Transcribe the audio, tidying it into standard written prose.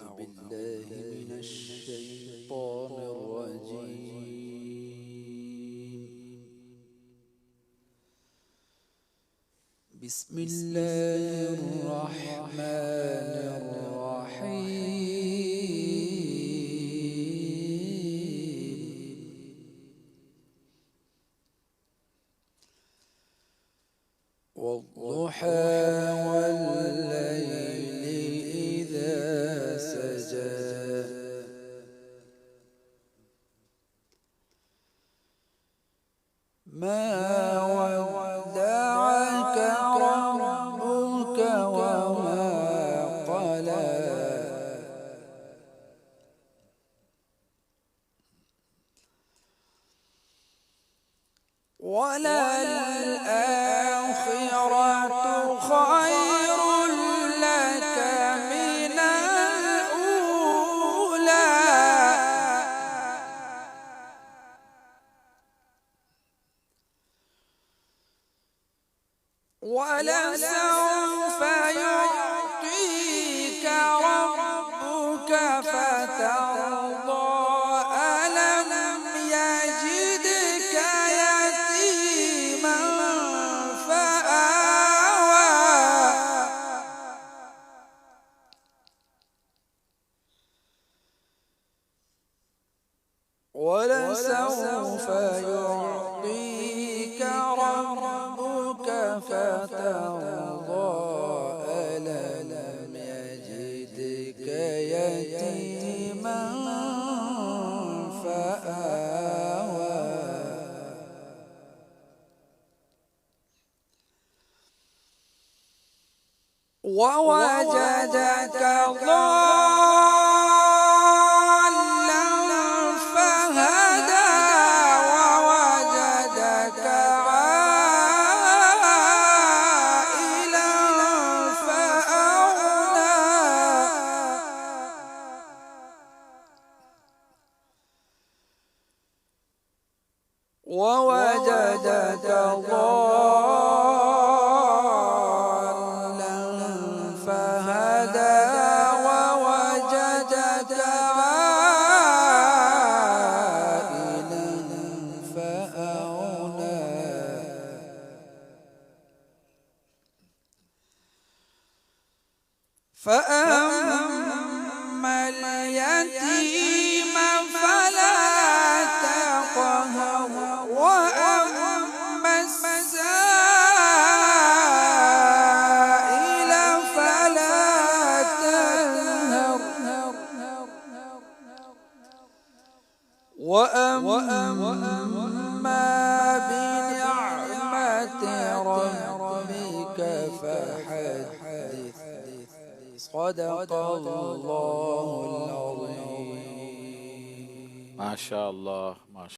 أعوذ بالله من الشيطان الرجيم. بسم الله الرحمن الرحيم. والضحى والليل إذا سجى ما ودعك ربك وما قلى وللآخرة خير لك من الأولى ولسوف يعطيك ربك فترضى ألم يجدك يتيما فآوى ولسوف يعطيك ربك فترضى ألم يجدك يتيما فآوى ووجدك ضالا فهدى ووجدك عائلا فأغنى ووجدك ضالا فهدى ووجدك عائلا فأغنى فأما اليتيم فلا تقهر وأما السائل فلا تنهر وأما بنعمة ربك فحدث. صدق الله العظيم. ما شاء الله ما شاء الله.